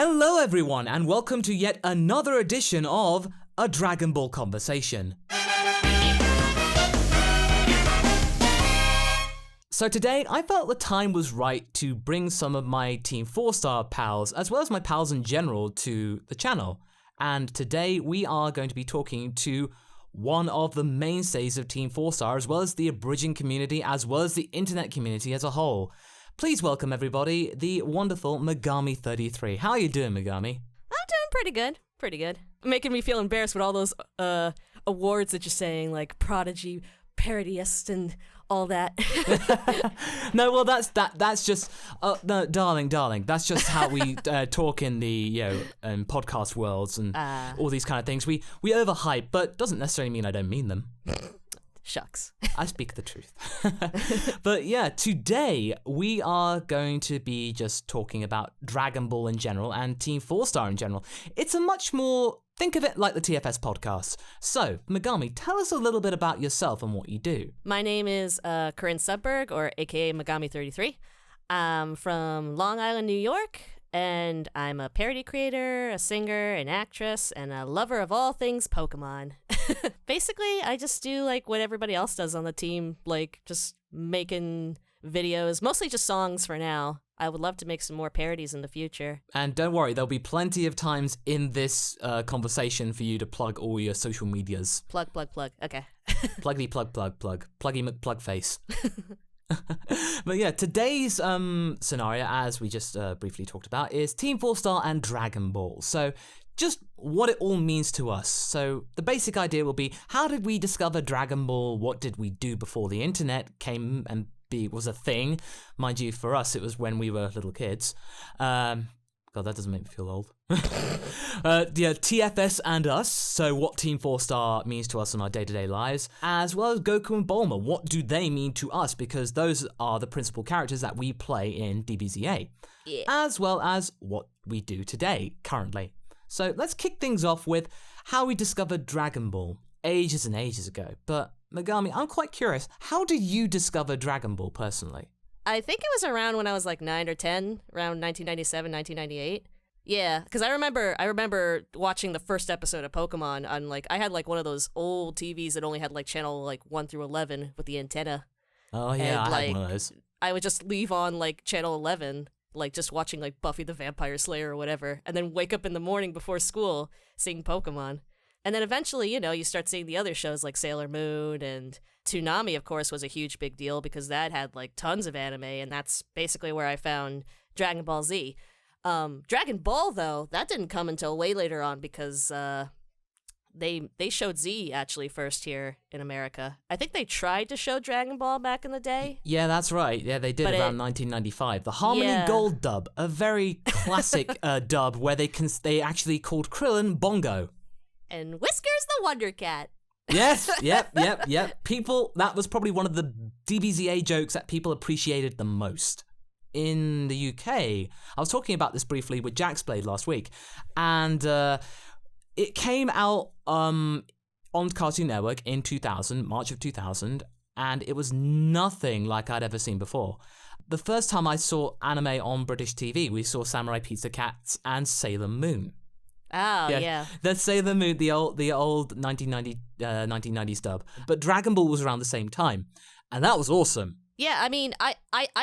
Hello everyone and welcome to yet another edition of A Dragon Ball Conversation. So today I felt the time was right to bring some of my Team 4-star pals, as well as my pals in general, to the channel. And today we are going to be talking to one of the mainstays of Team 4-star, as well as the Abridging community, as well as the internet community as a whole. Please welcome everybody, the wonderful Megami33. How are you doing, Megami? I'm doing pretty good. Making me feel embarrassed with all those awards that you're saying, like Prodigy, Parodyist, and all that. No, well, that's just, no, darling, that's just how we talk in the, podcast worlds and all these kind of things. We overhype, but doesn't necessarily mean I don't mean them. Shucks. I speak the truth. But yeah, today we are going to be just talking about Dragon Ball in general and Team 4-star in general. It's a much more, think of it like the TFS podcast. So, Megami, tell us a little bit about yourself and what you do. My name is Corinne Sudberg, or aka Megami33. I'm from Long Island, New York, and I'm a parody creator, a singer, an actress, and a lover of all things Pokemon. Basically, I just do like what everybody else does on the team, like just making videos, mostly just songs for now. I would love to make some more parodies in the future. And don't worry, there'll be plenty of times in this conversation for you to plug all your social medias. Plug. Okay. Pluggity plug. Pluggy McPlugface. But yeah, today's scenario, as we just briefly talked about, is Team 4-star and Dragon Ball. So just what it all means to us. So the basic idea will be, how did we discover Dragon Ball? What did we do before the internet came and was a thing? Mind you, for us, it was when we were little kids. God, that doesn't make me feel old. Yeah, TFS and us, so what Team 4-star means to us in our day-to-day lives, as well as Goku and Bulma, what do they mean to us, because those are the principal characters that we play in DBZ, as well as what we do today, currently. So let's kick things off with how we discovered Dragon Ball, ages and ages ago. But Megami, I'm quite curious, how did you discover Dragon Ball personally? I think it was around when I was like 9 or 10, around 1997, 1998. Yeah, because I remember watching the first episode of Pokemon on I had like one of those old TVs that only had like channel like 1 through 11 with the antenna. Oh yeah, and, I had one of those. I would just leave on like channel 11, like just watching like Buffy the Vampire Slayer or whatever, and then wake up in the morning before school seeing Pokemon. And then eventually, you start seeing the other shows like Sailor Moon, and Toonami, of course, was a huge big deal because that had like tons of anime, and that's basically where I found Dragon Ball Z. Dragon Ball, though, that didn't come until way later on because they showed Z actually first here in America. I think they tried to show Dragon Ball back in the day. Yeah, that's right. Yeah, they did around 1995. The Harmony Gold dub, a very classic dub where they actually called Krillin Bongo. And Whiskers the Wonder Cat. Yes, yep. People, that was probably one of the DBZA jokes that people appreciated the most. In the UK, I was talking about this briefly with Jack's Blade last week, and it came out on Cartoon Network in 2000, March of 2000, and it was nothing like I'd ever seen before. The first time I saw anime on British TV, we saw Samurai Pizza Cats and Sailor Moon. Oh, yeah. The Sailor Moon, the old 1990s dub. But Dragon Ball was around the same time, and that was awesome. Yeah, I mean, I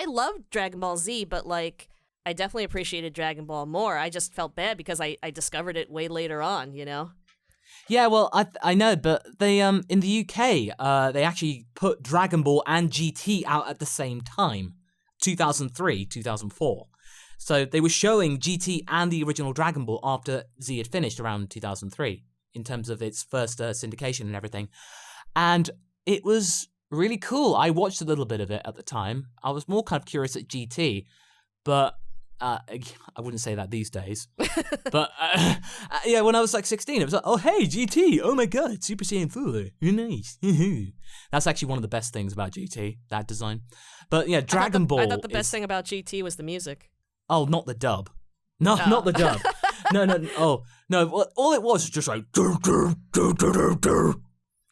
loved Dragon Ball Z, but like, I definitely appreciated Dragon Ball more. I just felt bad because I discovered it way later on, Yeah, well, I know, but they in the UK, they actually put Dragon Ball and GT out at the same time, 2003, 2004. So they were showing GT and the original Dragon Ball after Z had finished around 2003 in terms of its first syndication and everything. And it was really cool. I watched a little bit of it at the time. I was more kind of curious at GT, but I wouldn't say that these days. But yeah, when I was like 16, it was like, oh, hey, GT. Oh my God, Super Saiyan 4. Nice. That's actually one of the best things about GT, that design. But yeah, Dragon Ball. I thought the best thing about GT was the music. Oh, not the dub. No, not the dub. No. Oh, no. All it was just like.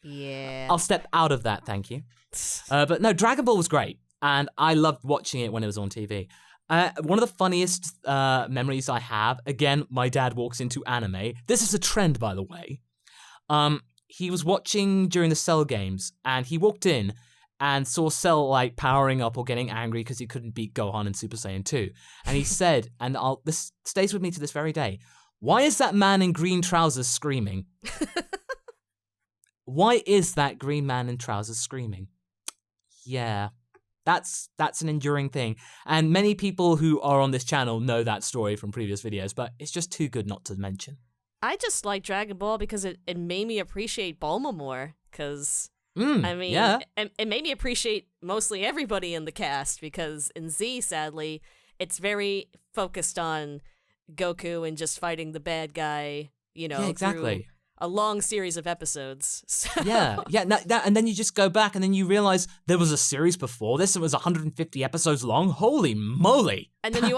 Yeah. I'll step out of that, thank you. But no, Dragon Ball was great, and I loved watching it when it was on TV. One of the funniest memories I have, again, my dad walks into anime. This is a trend, by the way. He was watching during the Cell games, and he walked in and saw Cell like powering up or getting angry because he couldn't beat Gohan in Super Saiyan 2. And he said, and this stays with me to this very day, why is that man in green trousers screaming? Why is that green man in trousers screaming? Yeah. That's an enduring thing. And many people who are on this channel know that story from previous videos, but it's just too good not to mention. I just like Dragon Ball because it made me appreciate Bulma more, because, yeah. it made me appreciate mostly everybody in the cast, because in Z, sadly, it's very focused on Goku and just fighting the bad guy, Yeah, exactly. through a long series of episodes. So. Yeah, and then you just go back and then you realize there was a series before this. It was 150 episodes long. Holy moly! And then you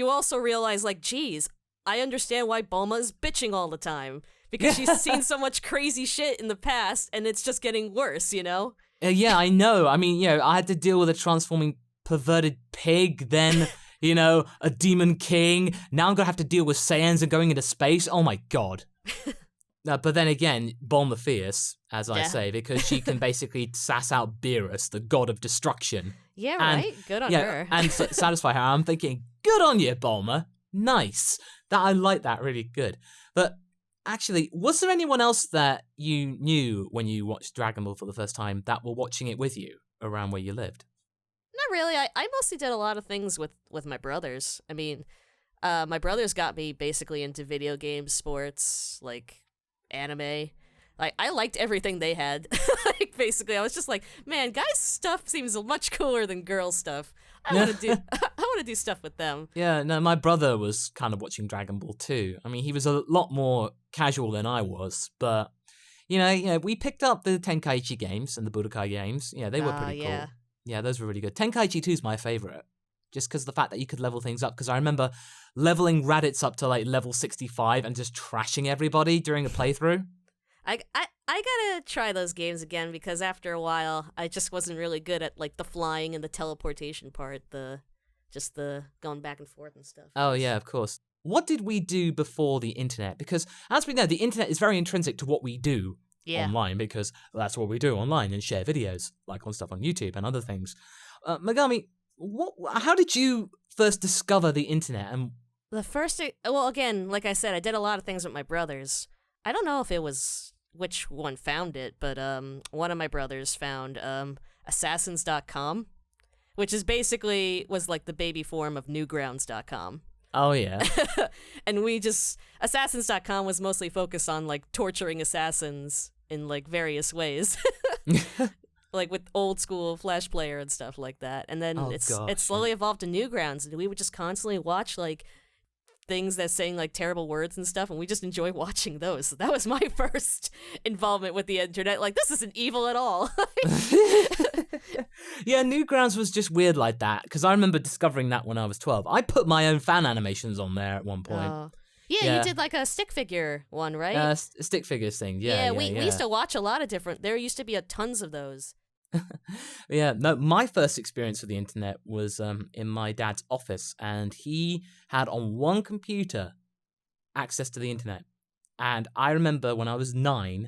also realize, like, geez, I understand why Bulma is bitching all the time, because she's seen so much crazy shit in the past, and it's just getting worse. Yeah, I know. I mean, I had to deal with a transforming perverted pig, then a demon king. Now I'm gonna have to deal with Saiyans and going into space. Oh my god. But then again, Bulma Fierce, as I say, because she can basically sass out Beerus, the god of destruction. Yeah, right? Good on her. And satisfy her. I'm thinking, good on you, Bulma. Nice. I like that, really good. But actually, was there anyone else that you knew when you watched Dragon Ball for the first time that were watching it with you around where you lived? Not really. I mostly did a lot of things with my brothers. I mean, my brothers got me basically into video games, sports, like anime. Like, I liked everything they had. Like, basically, I was just like, man, guys' stuff seems much cooler than girls' stuff. I want to do stuff with them. Yeah, no, my brother was kind of watching Dragon Ball too. I mean, he was a lot more casual than I was, but we picked up the Tenkaichi games and the Budokai games. Yeah, they were pretty cool. Yeah, those were really good. Tenkaichi 2 is my favorite, just because of the fact that you could level things up. Because I remember leveling Raditz up to like level 65 and just trashing everybody during a playthrough. I gotta try those games again, because after a while I just wasn't really good at like the flying and the teleportation part, the going back and forth and stuff. Oh yeah, of course. What did we do before the internet? Because as we know, the internet is very intrinsic to what we do online, because that's what we do online and share videos, like on stuff on YouTube and other things. Megami, how did you first discover the internet? And well, again, like I said, I did a lot of things with my brothers. I don't know if it was which one found it, but one of my brothers found assassins.com, which was like the baby form of newgrounds.com. Oh yeah. And assassins.com was mostly focused on like torturing assassins in like various ways. Like with old school Flash Player and stuff like that. And then it slowly evolved to Newgrounds, and we would just constantly watch like things that saying like terrible words and stuff, and we just enjoy watching those. So that was my first involvement with the internet. Like, this isn't evil at all. Yeah, Newgrounds was just weird like that, because I remember discovering that when I was 12. I put my own fan animations on there at one point. Yeah, you did like a stick figure one, right? Stick figures thing, we used to watch a lot of different, there used to be tons of those. Yeah, no, my first experience with the internet was in my dad's office, and he had on one computer access to the internet. And I remember when I was 9,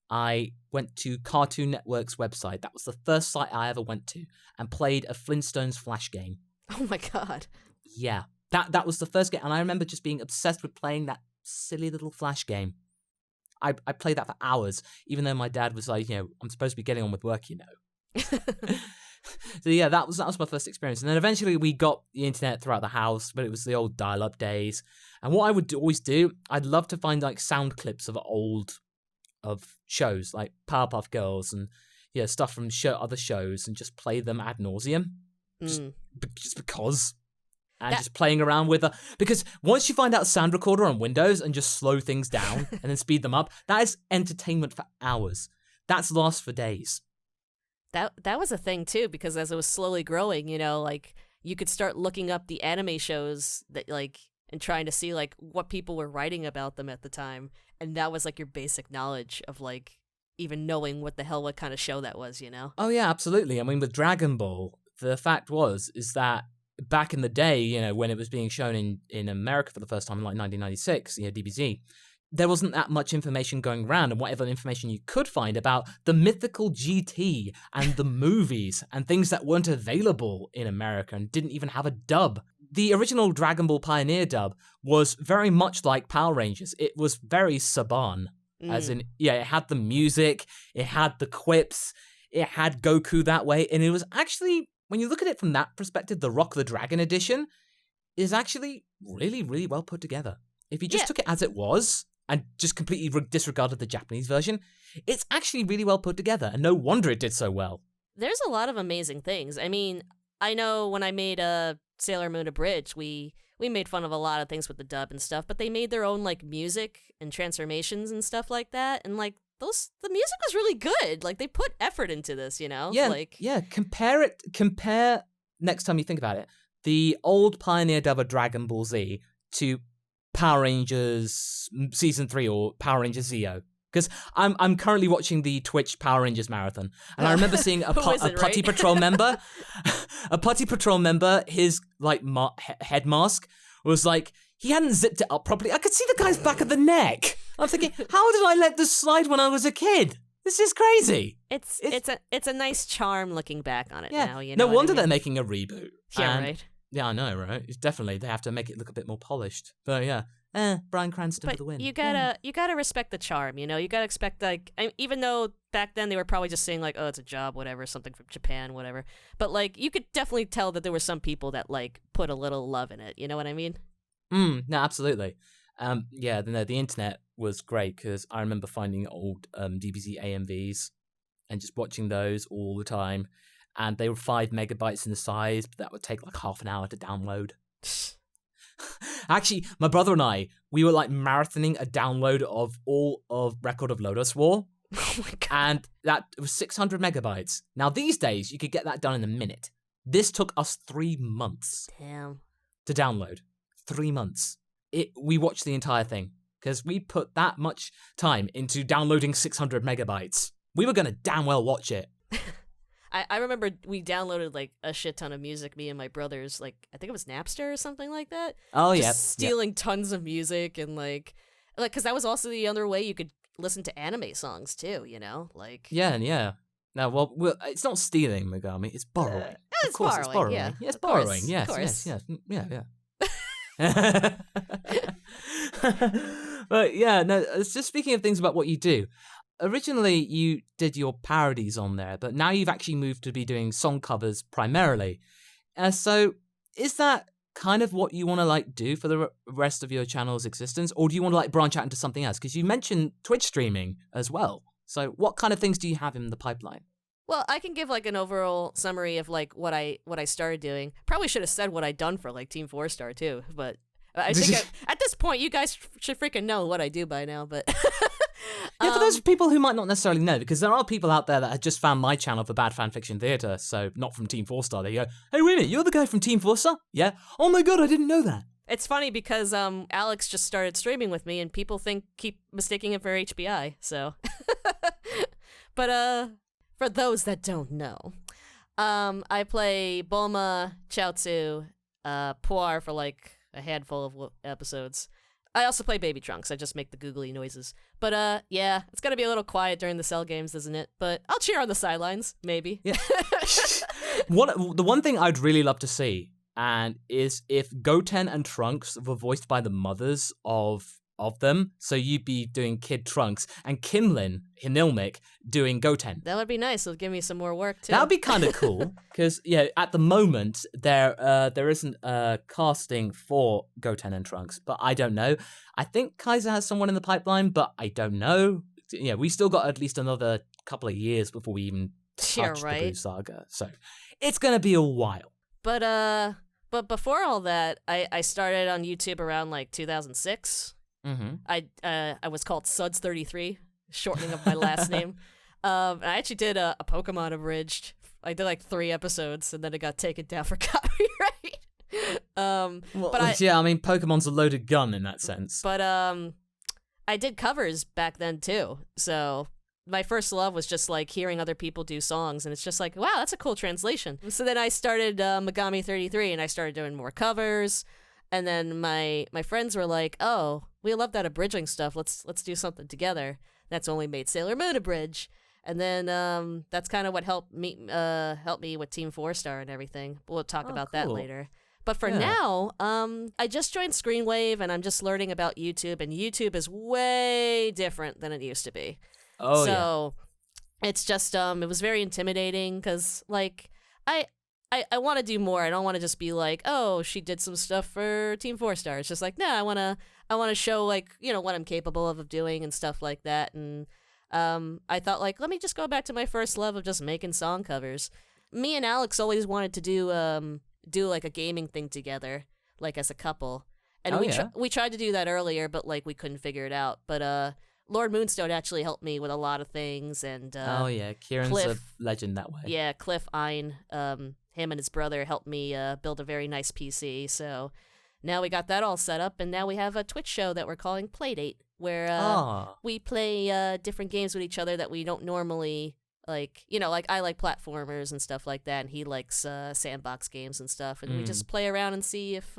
I went to Cartoon Network's website. That was the first site I ever went to, and played a Flintstones Flash game. Oh my god. Yeah, that was the first game, and I remember just being obsessed with playing that silly little Flash game. I played that for hours, even though my dad was like, I'm supposed to be getting on with work, So yeah, that was my first experience. And then eventually we got the internet throughout the house, but it was the old dial-up days. And what I would always do, I'd love to find like sound clips of shows like Powerpuff Girls and stuff from other shows, and just play them ad nauseum, just because. And just playing around with because once you find out sound recorder on Windows and just slow things down and then speed them up, that is entertainment for hours. That's lasts for days. That was a thing too, because as it was slowly growing, like you could start looking up the anime shows that like and trying to see like what people were writing about them at the time, and that was like your basic knowledge of like even knowing what kind of show that was, Oh yeah, absolutely. I mean, with Dragon Ball, the fact is that back in the day, you know, when it was being shown in America for the first time in like 1996, you know, DBZ, there wasn't that much information going around, and whatever information you could find about the mythical GT and the movies and things that weren't available in America and didn't even have a dub. The original Dragon Ball Pioneer dub was very much like Power Rangers. It was very Saban, as in, yeah, it had the music, it had the quips, it had Goku that way, and it was actually, when you look at it from that perspective, the Rock the Dragon edition is actually really, really well put together. If you just took it as it was, and just completely disregarded the Japanese version, it's actually really well put together, and no wonder it did so well. There's a lot of amazing things. I mean, I know when I made Sailor Moon Abridged, we made fun of a lot of things with the dub and stuff, but they made their own, like, music and transformations and stuff like that, and, like, the music was really good. Like, they put effort into this, you know? Yeah, compare, next time you think about it, the old Pioneer dub of Dragon Ball Z to Power Rangers Season 3 or Power Rangers Zeo. Because I'm currently watching the Twitch Power Rangers marathon, and I remember seeing a Putty Patrol member, his like head mask was like, he hadn't zipped it up properly. I could see the guy's back of the neck. I'm thinking, how did I let this slide when I was a kid? This is crazy. It's a nice charm looking back on it now. You know, no wonder they're making a reboot. Yeah, right. Yeah, I know, right? It's definitely, they have to make it look a bit more polished. But yeah, Bryan Cranston for the win. You gotta respect the charm, you know? You gotta expect, like, even though back then they were probably just saying, like, oh, it's a job, whatever, something from Japan, whatever. But, like, you could definitely tell that there were some people that, like, put a little love in it, you know what I mean? No, absolutely. Yeah, the internet was great, because I remember finding old DBZ AMVs and just watching those all the time. And they were 5 megabytes in the size, but that would take like half an hour to download. Actually, my brother and I, we were like marathoning a download of all of Record of Lodoss War. Oh my God. And that was 600 megabytes. Now, these days, you could get that done in a minute. This took us 3 months. Damn. To download. 3 months. We watched the entire thing, because we put that much time into downloading 600 megabytes. We were going to damn well watch it. I remember we downloaded, like, a shit ton of music, me and my brothers, like, I think it was Napster or something like that. Oh, yeah. Just stealing tons of music, and, like, because that was also the other way you could listen to anime songs, too, you know? Like... Yeah. Now, well, it's not stealing, Megami, it's borrowing. It's borrowing, it's borrowing. Yeah, it's borrowing, yes. But, yeah, no, it's just speaking of things about what you do. Originally, you did your parodies on there, but now you've actually moved to be doing song covers primarily. So, is that kind of what you want to like do for the rest of your channel's existence, or do you want to like branch out into something else? Because you mentioned Twitch streaming as well. So, what kind of things do you have in the pipeline? Well, I can give like an overall summary of like what I started doing. Probably should have said what I'd done for like Team 4-Star too, but I think at this point you guys should freaking know what I do by now. But yeah, for those people who might not necessarily know, because there are people out there that have just found my channel for Bad Fanfiction Theatre, so not from Team 4-Star. They go, hey, wait a minute, you're the guy from Team 4-Star? Yeah. Oh my God, I didn't know that. It's funny because Alex just started streaming with me, and people keep mistaking him for HBI. So, but for those that don't know, I play Bulma, Chaozu, Puar for like a handful of episodes. I also play Baby Trunks. I just make the googly noises. But yeah, it's gonna be a little quiet during the Cell games, isn't it? But I'll cheer on the sidelines, maybe. Yeah. The one thing I'd really love to see, and is if Goten and Trunks were voiced by the mothers of them, so you'd be doing Kid Trunks and Kimlin Hinilmic doing Goten. That would be nice. It'll give me some more work too. That would be kind of cool, because yeah, at the moment there isn't casting for Goten and Trunks, but I don't know. I think Kaiser has someone in the pipeline, but I don't know. Yeah, we still got at least another couple of years before we even touch the Boo Saga, so it's gonna be a while. But before all that, I started on YouTube around like 2006. Mm-hmm. I was called Suds33, shortening of my last name. I actually did a Pokemon Abridged. I did like 3 episodes, and then it got taken down for copyright. Yeah, I mean, Pokemon's a loaded gun in that sense. But I did covers back then too. So my first love was just like hearing other people do songs, and it's just like, wow, that's a cool translation. So then I started Megami33, and I started doing more covers, and then my friends were like, oh, we love that abridging stuff. Let's do something together. That's when we made Sailor Moon Abridged. And then that's kind of what helped me with Team 4-Star and everything. We'll talk about that later. But for now, I just joined Screenwave, and I'm just learning about YouTube, and YouTube is way different than it used to be. So it's just it was very intimidating because like I want to do more. I don't want to just be like, oh, she did some stuff for Team 4-Star. It's just like, no, I want to show like, you know, what I'm capable of doing and stuff like that. And I thought like, let me just go back to my first love of just making song covers. Me and Alex always wanted to do like a gaming thing together, like as a couple. And we tried to do that earlier, but like we couldn't figure it out. But Lord Moonstone actually helped me with a lot of things, and Kieran's Cliff, a legend that way. Yeah, Cliff Ein, him and his brother helped me build a very nice PC. So now we got that all set up, and now we have a Twitch show that we're calling Playdate, where we play different games with each other that we don't normally like. You know, like I like platformers and stuff like that, and he likes sandbox games and stuff, and we just play around and see if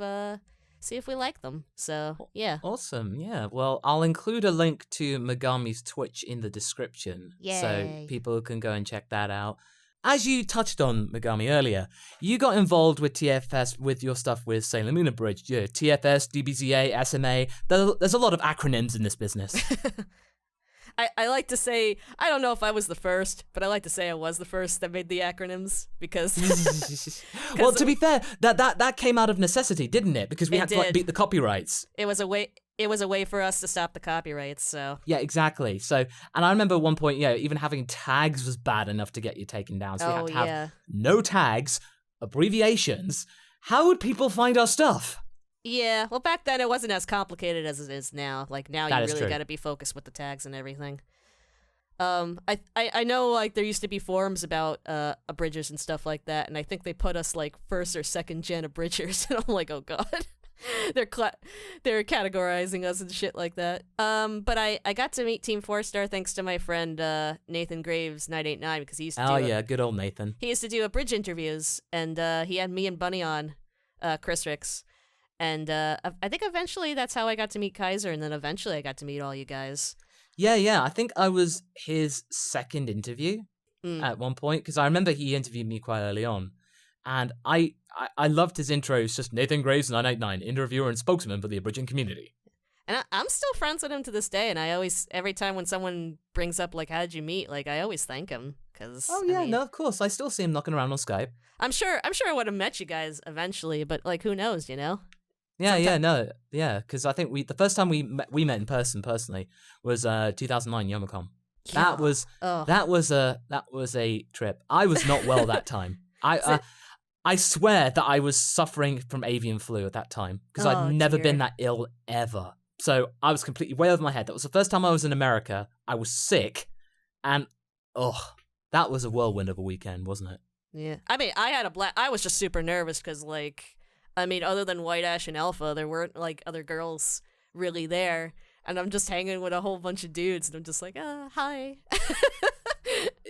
we like them. So, yeah. Awesome, yeah. Well, I'll include a link to Megami's Twitch in the description. Yay. So people can go and check that out. As you touched on, Megami, earlier, you got involved with TFS with your stuff with Sailor Moon Abridged. Yeah, TFS, DBZA, SMA. There's a lot of acronyms in this business. I like to say, I don't know if I was the first, but I like to say I was the first that made the acronyms because... Well, to be fair, that came out of necessity, didn't it? Because we had to like, beat the copyrights. It was a way for us to stop the copyrights, so... Yeah, exactly. So, and I remember at one point, even having tags was bad enough to get you taken down. So we had to have no tags, abbreviations. How would people find our stuff? Yeah, well, back then it wasn't as complicated as it is now. Like, now you really got to be focused with the tags and everything. I know, like, there used to be forums about abridgers and stuff like that, and I think they put us, like, first or second gen abridgers, and I'm like, oh god. They're categorizing us and shit like that. But I got to meet Team 4-Star thanks to my friend Nathan Graves 989 because he used to good old Nathan. He used to do abridge interviews, and he had me and Bunny on, Chris Ricks. And I think eventually that's how I got to meet Kaiser, and then eventually I got to meet all you guys. Yeah. I think I was his second interview at one point, because I remember he interviewed me quite early on. And I loved his intros, just Nathan Graves 989, interviewer and spokesman for the abridging community. And I'm still friends with him to this day, and I always, every time when someone brings up, like, how did you meet, like, I always thank him, because... no, of course, I still see him knocking around on Skype. I'm sure I would have met you guys eventually, but, like, who knows, you know? Because I think the first time we met in person personally was 2009 Yomicom. That was a trip. I was not well that time. I swear that I was suffering from avian flu at that time because I'd never been that ill ever. So I was completely way over my head. That was the first time I was in America. I was sick, and that was a whirlwind of a weekend, wasn't it? Yeah, I mean, I had a I was just super nervous because, like, I mean, other than White Ash and Alpha, there weren't, like, other girls really there. And I'm just hanging with a whole bunch of dudes, and I'm just like, hi.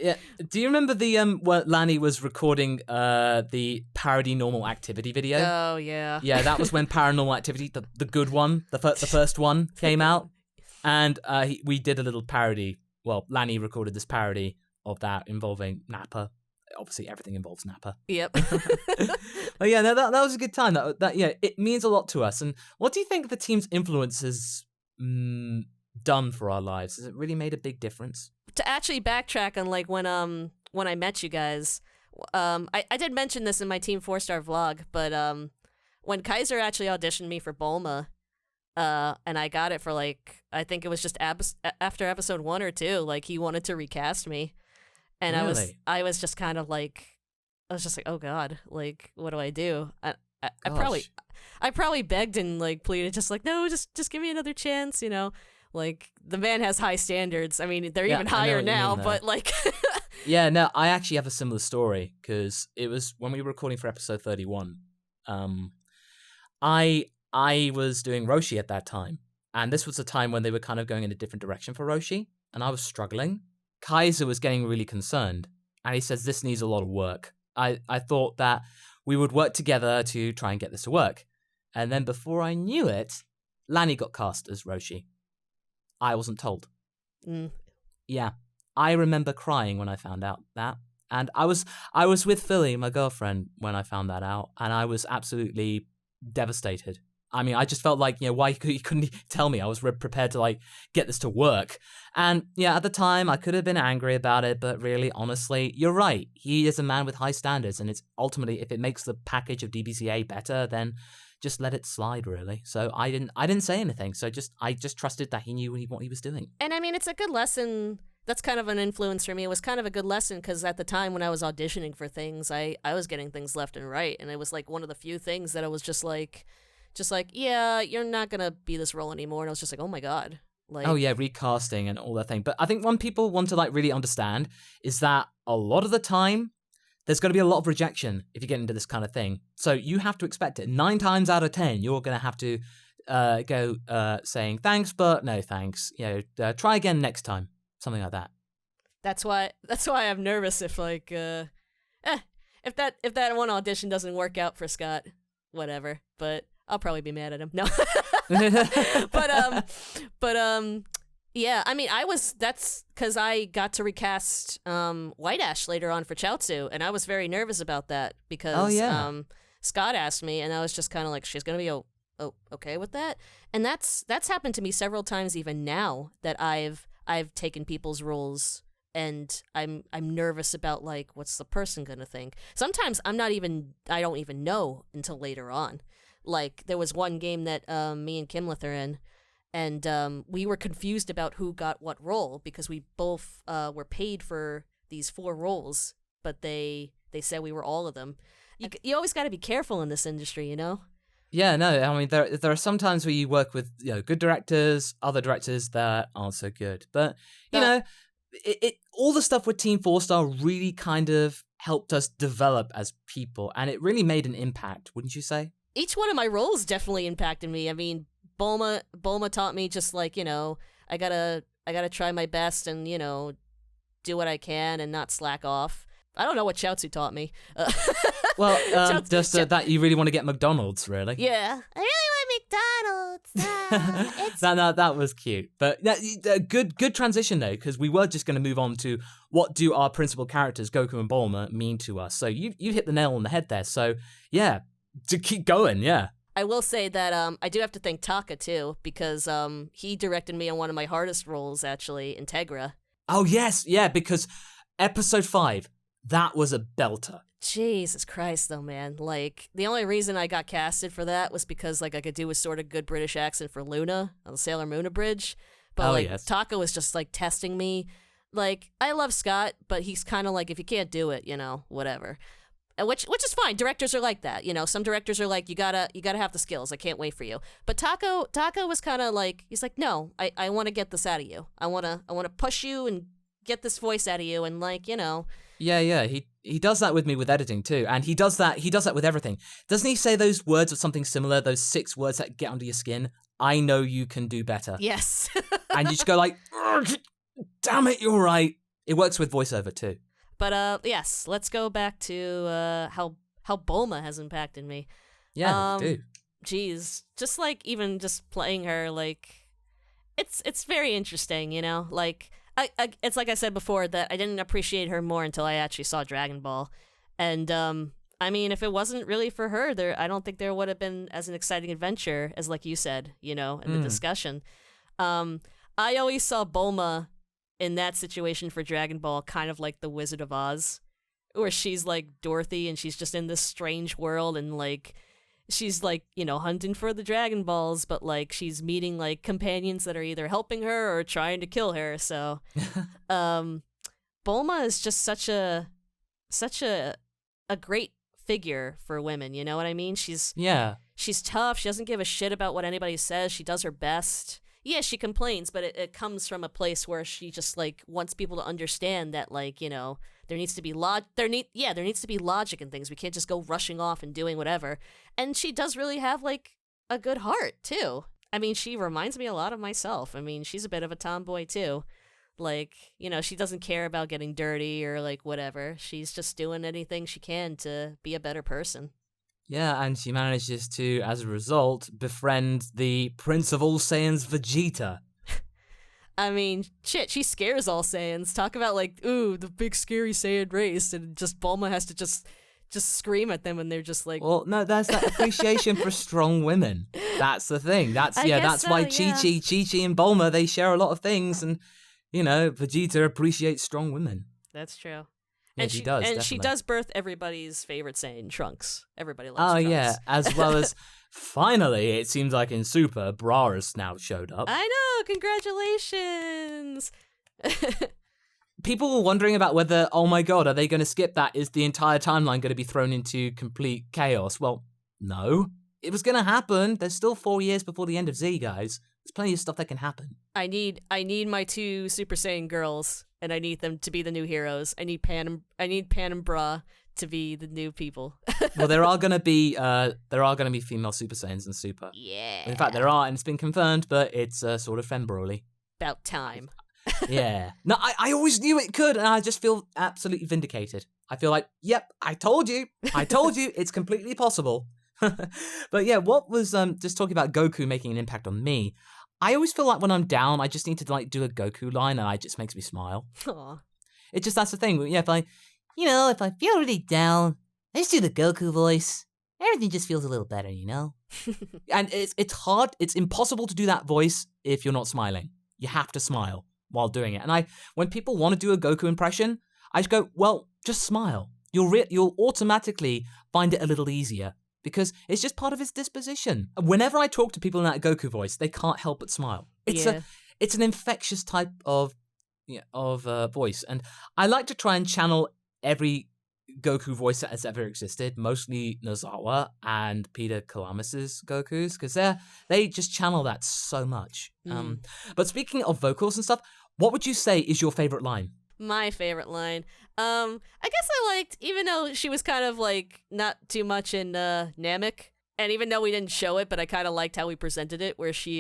Yeah. Do you remember the where Lanny was recording the parody Normal Activity video? Oh, yeah. Yeah, that was when Paranormal Activity, the good one, the first one, came out. And we did a little parody. Well, Lanny recorded this parody of that involving Nappa. Obviously, everything involves Nappa. Yep. But yeah, that was a good time. It means a lot to us. And what do you think the team's influence has done for our lives? Has it really made a big difference? To actually backtrack on, like, when I met you guys, I did mention this in my Team 4-Star vlog, but when Kaiser actually auditioned me for Bulma, and I got it for, like, I think it was just after episode 1 or 2, like, he wanted to recast me. And really? I was just kind of like, I was just like, oh god, like, what do I do? I probably begged and, like, pleaded, just like, no, just give me another chance, you know. Like, the man has high standards. I mean, they're even higher now, but, like... Yeah, no, I actually have a similar story, because it was when we were recording for episode 31. I was doing Roshi at that time, and this was a time when they were kind of going in a different direction for Roshi, and I was struggling. Kaiser was getting really concerned, and he says this needs a lot of work. I thought that we would work together to try and get this to work. And then before I knew it, Lanny got cast as Roshi. I wasn't told. Yeah. I remember crying when I found out that. And I was with Philly, my girlfriend, when I found that out, and I was absolutely devastated. I mean, I just felt like, why couldn't he tell me? I was prepared to, get this to work. And, yeah, at the time, I could have been angry about it, but really, honestly, you're right. He is a man with high standards, and it's ultimately, if it makes the package of DBZA better, then just let it slide, really. So I didn't say anything. So I just trusted that he knew what he was doing. And, I mean, it's a good lesson. That's kind of an influence for me. It was kind of a good lesson because at the time when I was auditioning for things, I was getting things left and right. And it was, one of the few things that I was just like, yeah, you're not going to be this role anymore. And I was just like, oh my God. Oh yeah, recasting and all that thing. But I think one people want to really understand is that a lot of the time, there's going to be a lot of rejection if you get into this kind of thing. So you have to expect it. 9 times out of 10, you're going to have to go saying, thanks, but no thanks. Try again next time. Something like that. That's why I'm nervous if if that one audition doesn't work out for Scott, whatever. But I'll probably be mad at him. No. but yeah, I mean, that's because I got to recast White Ash later on for Chaozu, and I was very nervous about that because Scott asked me, and I was just kind of like, she's gonna be okay with that, and that's happened to me several times even now that I've taken people's roles. And I'm nervous about what's the person gonna think. Sometimes I don't even know until later on. There was one game that me and Kimleth are in, and we were confused about who got what role because we both were paid for these 4 roles, but they said we were all of them. You always got to be careful in this industry, Yeah, no, I mean, there are some times where you work with good directors, other directors that aren't so good. But, you know, all the stuff with Team 4-Star really kind of helped us develop as people, and it really made an impact, wouldn't you say? Each one of my roles definitely impacted me. I mean, Bulma taught me just I gotta try my best and, do what I can and not slack off. I don't know what Chaozu taught me. Well, just that you really want to get McDonald's, really. Yeah. I really want McDonald's. That was cute. But good transition, though, because we were just going to move on to what do our principal characters, Goku and Bulma, mean to us. So you hit the nail on the head there. So, yeah, to keep going, yeah. I will say that I do have to thank Taka, too, because he directed me on one of my hardest roles, actually, Integra. Oh, yes. Yeah, because episode 5, that was a belter. Jesus Christ, though, man. The only reason I got casted for that was because, I could do a sort of good British accent for Luna on the Sailor Moon Abridged. But, yes. Taka was just, testing me. I love Scott, but he's kind of if you can't do it, whatever. Which is fine. Directors are like that, Some directors are you gotta have the skills. I can't wait for you. But Taka was kind of he's no, I want to get this out of you. I want to push you and get this voice out of you, and Yeah, he does that with me with editing too, and he does that with everything. Doesn't he say those words or something similar? Those 6 words that get under your skin. I know you can do better. Yes. And you just go damn it, you're right. It works with voiceover too. But yes, let's go back to how Bulma has impacted me. Yeah, do. Geez, just even just playing her, it's very interesting, it's like I said before that I didn't appreciate her more until I actually saw Dragon Ball, and I mean, if it wasn't really for her, I don't think there would have been as an exciting adventure as you said, in the discussion. I always saw Bulma in that situation for Dragon Ball kind of like the Wizard of Oz, where she's Dorothy and she's just in this strange world and she's hunting for the Dragon Balls, but she's meeting companions that are either helping her or trying to kill her. So Bulma is just such a great figure for women, you know what I mean? She's tough. She doesn't give a shit about what anybody says. She does her best. Yeah, she complains, but it comes from a place where she just wants people to understand that there needs to be there needs to be logic in things. We can't just go rushing off and doing whatever. And she does really have a good heart too. I mean, she reminds me a lot of myself. I mean, she's a bit of a tomboy too. Like, she doesn't care about getting dirty or like whatever. She's just doing anything she can to be a better person. Yeah, and she manages to, as a result, befriend the Prince of All Saiyans, Vegeta. I mean, shit, she scares all Saiyans. Talk about like, ooh, the big scary Saiyan race, and just Bulma has to just scream at them, and they're just like, well, no, that's that appreciation for strong women. That's the thing. That's why Chi-Chi and Bulma, they share a lot of things, and Vegeta appreciates strong women. That's true. Yeah, and she does. And definitely. she does birth everybody's favorite Saiyan, Trunks. Everybody loves Oh Trunks. yeah, as well as finally, it seems like in Super, Bra has now showed up. I know. Congratulations. People were wondering about whether, oh my god, are they going to skip that? Is the entire timeline going to be thrown into complete chaos? Well, no. It was going to happen. There's still 4 years before the end of Z, guys. There's plenty of stuff that can happen. I need my 2 Super Saiyan girls, and I need them to be the new heroes. I need Pan and Bra to be the new people. Well, there are going to be female Super Saiyans in Super. Yeah. In fact, there are, and it's been confirmed, but it's sort of fembroly. About time. Yeah. No, I always knew it could, and I just feel absolutely vindicated. I feel like, yep, I told you, it's completely possible. But yeah, what was just talking about Goku making an impact on me, I always feel like when I'm down, I just need to like do a Goku line, and it just makes me smile. Aww. It just, that's the thing. Yeah, if I feel really down, I just do the Goku voice. Everything just feels a little better, And it's hard, it's impossible to do that voice if you're not smiling. You have to smile while doing it. And when people want to do a Goku impression, I just go, well, just smile. You'll automatically find it a little easier because it's just part of his disposition. Whenever I talk to people in that Goku voice, they can't help but smile. It's an infectious type of voice, and I like to try and channel every Goku voice that has ever existed, mostly Nozawa and Peter Kalamis' Gokus, because they just channel that so much. But speaking of vocals and stuff, what would you say is your favorite line? My favorite line. I guess I liked, even though she was kind of like not too much in Namek, and even though we didn't show it, but I kind of liked how we presented it, where she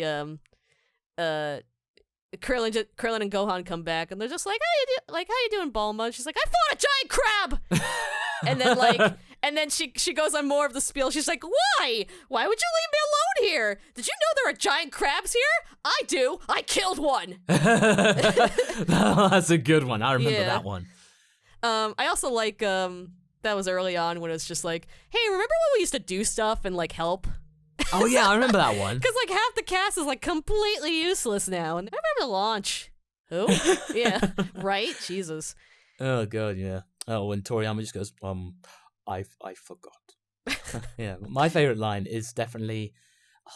Krillin and Gohan come back, and they're just like, how you doing, Bulma? And she's like, I fought a giant crab! and then she goes on more of the spiel. She's like, why? Why would you leave me alone here? Did you know there are giant crabs here? I do. I killed one. That's a good one. I remember that one. I also like, that was early on when it was just like, hey, remember when we used to do stuff and like help? Oh yeah, I remember that one. Because like half the cast is like completely useless now. And I remember the launch. Who? Yeah, right? Jesus. Oh god, yeah. Oh, when Toriyama just goes, I forgot. Yeah, my favorite line is definitely,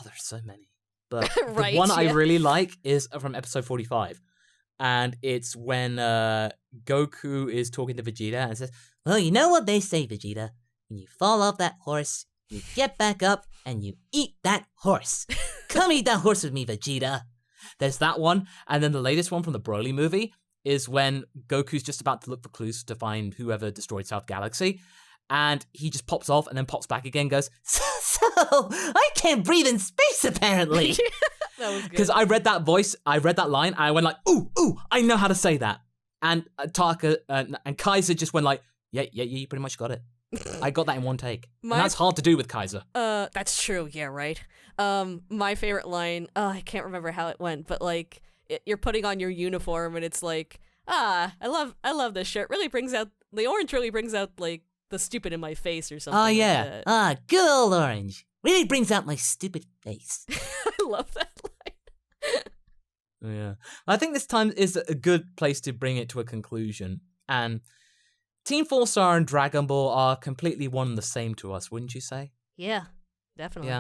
there's so many. But right, the one I really like is from episode 45. And it's when Goku is talking to Vegeta and says, well, you know what they say, Vegeta? When you fall off that horse, you get back up and you eat that horse. Come eat that horse with me, Vegeta. There's that one. And then the latest one from the Broly movie is when Goku's just about to look for clues to find whoever destroyed South Galaxy. And he just pops off and then pops back again and goes, so I can't breathe in space, apparently. That was good. Because I read that line, and I went like, ooh, I know how to say that. And Taka and Kaiser just went like, yeah, you pretty much got it. I got that in one take. And that's hard to do with Kaiser. That's true, yeah, right. My favorite line, I can't remember how it went, but like, you're putting on your uniform and it's like, I love this shirt. The orange really brings out like the stupid in my face or something. Oh yeah. Like Good old orange. Really brings out my stupid face. I love that line. Yeah. I think this time is a good place to bring it to a conclusion. And Team 4-Star and Dragon Ball are completely one and the same to us, wouldn't you say? Yeah, definitely.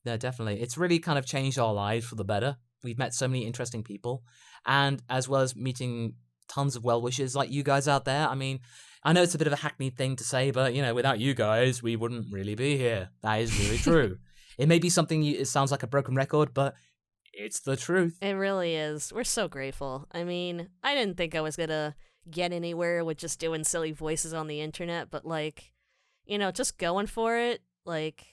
Yeah, definitely. It's really kind of changed our lives for the better. We've met so many interesting people, and as well as meeting tons of well-wishers like you guys out there. I mean, I know it's a bit of a hackneyed thing to say, but, without you guys, we wouldn't really be here. That is really true. It may be something, it sounds like a broken record, but it's the truth. It really is. We're so grateful. I mean, I didn't think I was gonna get anywhere with just doing silly voices on the internet, but like, just going for it, like,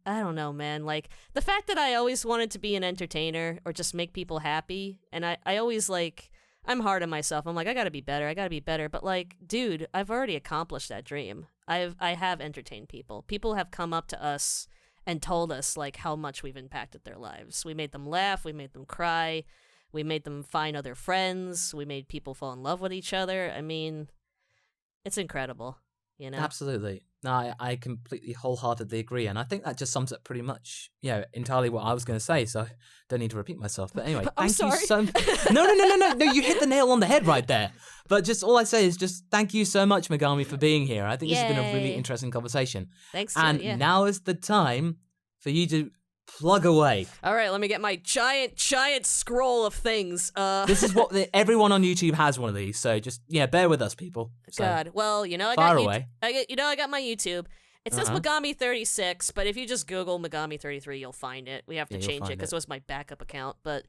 I don't know, man. Like, the fact that I always wanted to be an entertainer or just make people happy, and I always like, I'm hard on myself. I'm like, I gotta be better. But like, dude, I've already accomplished that dream. I have entertained people. People have come up to us and told us like how much we've impacted their lives. We made them laugh. We made them cry. We made them find other friends. We made people fall in love with each other. I mean, it's incredible, you know? Absolutely. No, I completely wholeheartedly agree. And I think that just sums up pretty much, entirely what I was going to say. So I don't need to repeat myself. But anyway, I'm thank you sorry. No, you hit the nail on the head right there. But just all I say is just thank you so much, Megami, for being here. I think this has been a really Yay. interesting conversation. Thanks. And now is the time for you to plug away. All right, let me get my giant scroll of things. This is what everyone on YouTube has one of these. So just, bear with us, people. So, God. Well, I fire got away. I got my YouTube. It says Megami33, but if you just Google Megami33, you'll find it. We have to change it because it was my backup account. But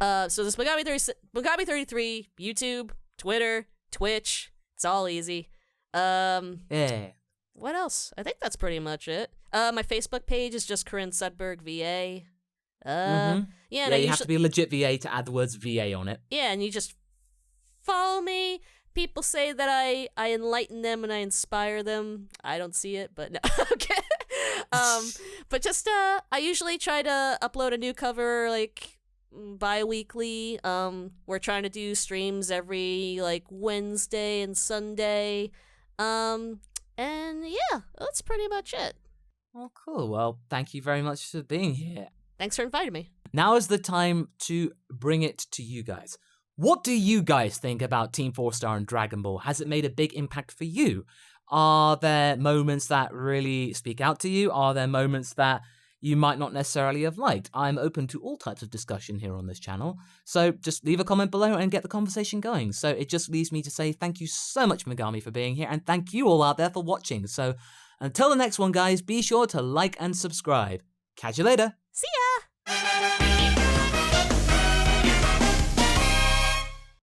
so this Megami33, YouTube, Twitter, Twitch. It's all easy. Yeah. What else? I think that's pretty much it. My Facebook page is just Corinne Sudberg, VA. Yeah, you have to be a legit VA to add the words VA on it. Yeah, and you just follow me. People say that I enlighten them and I inspire them. I don't see it, but no. Okay. But just I usually try to upload a new cover like bi-weekly. We're trying to do streams every like Wednesday and Sunday. And yeah, that's pretty much it. Oh, cool. Well, thank you very much for being here. Thanks for inviting me. Now is the time to bring it to you guys. What do you guys think about Team 4-Star and Dragon Ball? Has it made a big impact for you? Are there moments that really speak out to you? Are there moments that you might not necessarily have liked? I'm open to all types of discussion here on this channel. So just leave a comment below and get the conversation going. So it just leaves me to say thank you so much, Megami, for being here. And thank you all out there for watching. So until the next one, guys, be sure to like and subscribe. Catch you later. See ya!